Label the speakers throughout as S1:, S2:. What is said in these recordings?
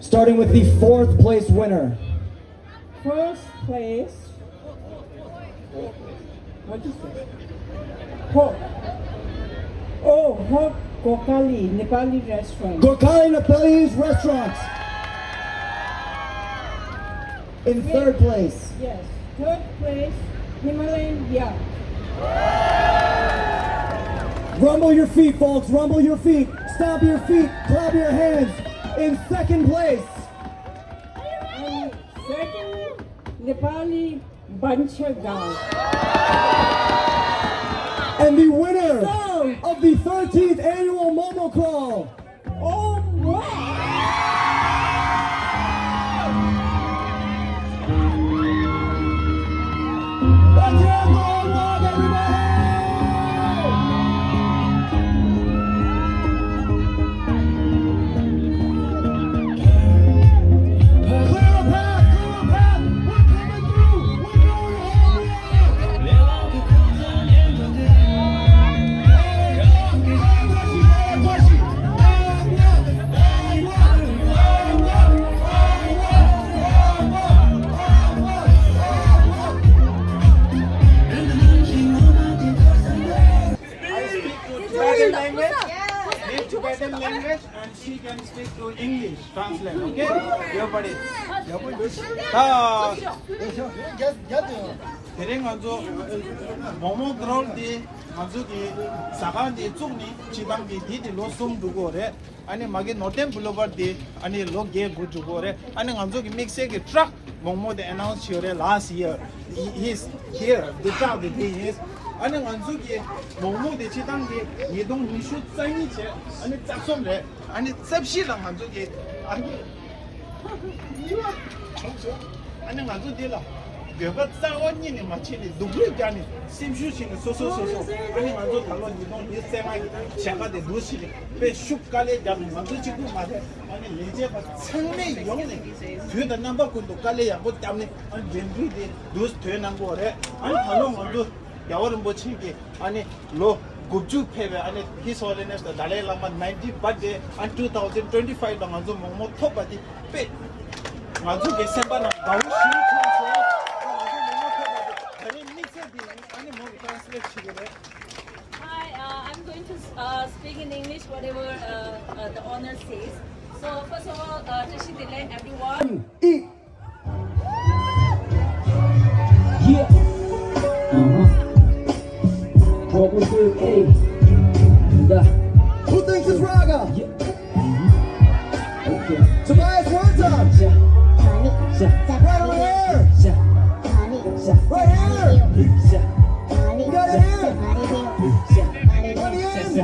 S1: Starting with the fourth place winner.
S2: First place. What is it? Hok. Oh, Hok Gokali, Nepali restaurant.
S1: Gorkali Nepalese Restaurant. In third place.
S2: Yes. Third place, Himalayan Yak.
S1: Rumble your feet, folks. Rumble your feet. Stomp your feet. Clap your hands. In second place.
S2: And second, Nepali Banchagal.
S1: And the winner
S2: So-
S1: of the 13th annual Momo Crawl.
S2: Oh, wow!
S1: Let's have the long walk, everybody! Clear a path, clear a path. We're coming through. We're going home.
S3: Tibetan language, speak Tibetan language, and she can speak to English. Translate, okay? Everybody. Tereng anjo momo growl di anjo ki sagan di chungni chidang di di lo sum dugo re. Ani magi notem pullover di ani lo ge gu dugo re. Ani anjo ki mixe ki truck momo de announce here last year. He's here. The truck the he is. 아니 안수기 모모데 치당기 이동 니슈 짱이체 아니 짝솜래 아니 섭시랑 안수기 아니 이거 청소 아니 안수디라 벽가 싸원니니 마치니 누구야니 심슈시니 소소소소 아니 안수 달로 이동 니 세마이 제가데 누시리 베 슈칼레 잡니 안수 지구 마데 아니 레제가 상매 영네 그다 넘버 군도 칼레 야고 잡니 아니 벤드리데 두스 되는 거래 아니 달로 안수 야월은 뭐 치기 아니 로 굽주 페베 아니 His Holiness the Dalai Lama 90th birthday and 2025 당 안조 뭐뭐 톱바디 빼 안조 게세바나 바우시 쳐서 안조 뭐뭐 톱바디 아니 믹스디 아니 뭐 트랜스레이트 치게래
S4: Hi, I'm going to speak in English whatever the owner says. So first of all, Tashidile, everyone.
S1: Eat.
S5: Yeah. What was it? Hey.
S1: Who thinks it's Raga?
S5: Yeah. Okay.
S1: Tobias, one time. Right over here. Right here. We got it here. On the end.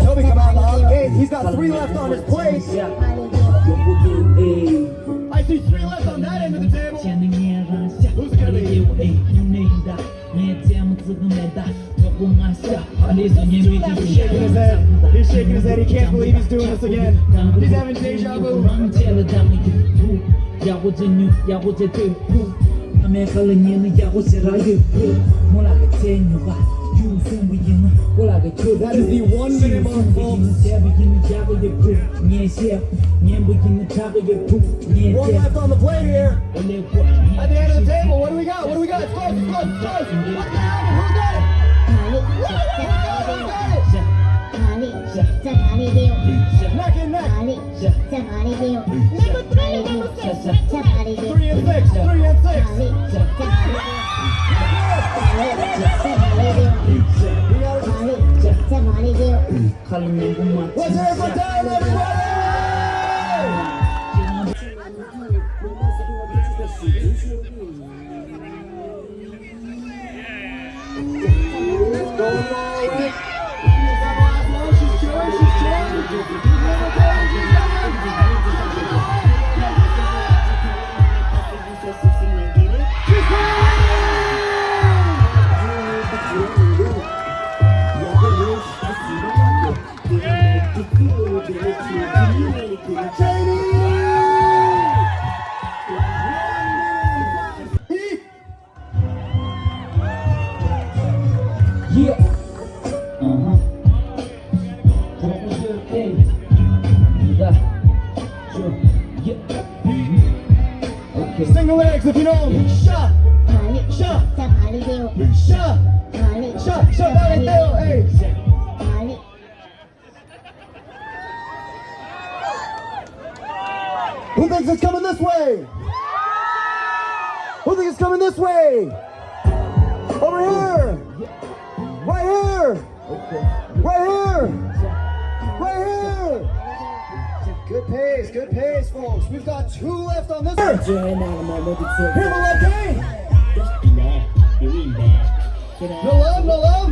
S1: Toby, come out the gate. He's got 3 left on his plate. I see 3 left on that end of the table. Who's it gonna be? He's shaking his head. He's shaking his head. He can't believe he's doing this again. He's having deja vu. That is the 1 minute mark, folks. 1 left on the plate here. At the end of the table, what do we got? What do we got? It's close, it's close, it's close. Who got it? Who got it? Neck and neck. 3 and 6. 3 and 6. Let's hear it for Tyler, everybody! Going all right. She's chilling.
S5: Yeah. Troubleshoot A. Yeah. Sure. Yeah. Okay.
S1: Sing the lyrics if you know them. Sha, sha, sha, sha, Valeteo, hey. Who thinks it's coming this way? Who thinks it's coming this way? Over here. Right here. Right here. Right here. Good pace, folks. We've got 2 left on this. Here, Malaki. No love, no love.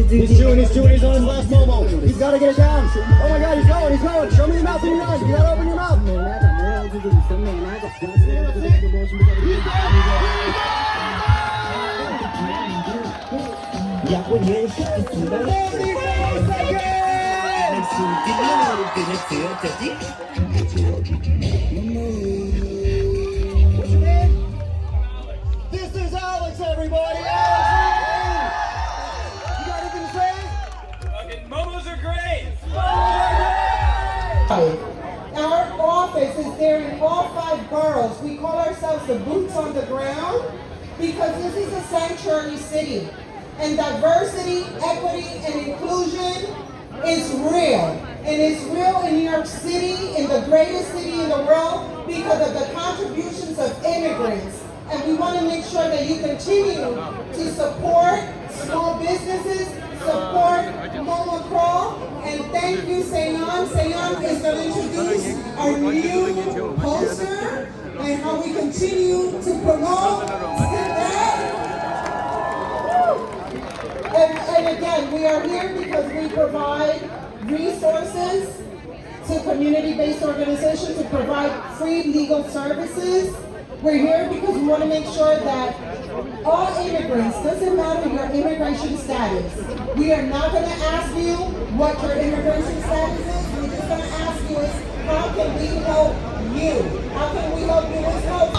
S1: He's chewing, he's on his last momo. He's got to get it down. Oh my God, he's going. Show me your mouth and your eyes. You got to open your mouth. What's your name? This is Alex, everybody. Alex, you got anything to say?
S3: Momos are great.
S2: Our office is there in all 5 boroughs. We call ourselves the boots on the ground because this is a sanctuary city. And diversity, equity, and inclusion is real. And it's real in New York City, in the greatest city in the world, because of the contributions of immigrants. And we want to make sure that you continue to support small businesses, support Momo Crawl, and thank you, Seyon. Seyon is going to introduce our new poster and how we continue to promote that. And again, we are here because we provide resources to community-based organizations to provide free legal services. We're here because we want to make sure that all immigrants, doesn't matter your immigration status, we are not going to ask you what your immigration status is. We're just going to ask you is, how can we help you? How can we help you with help?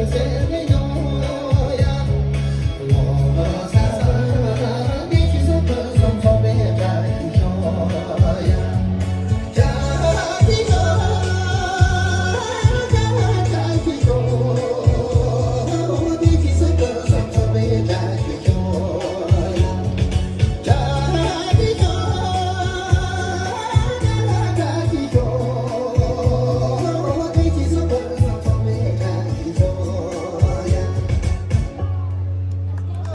S1: Say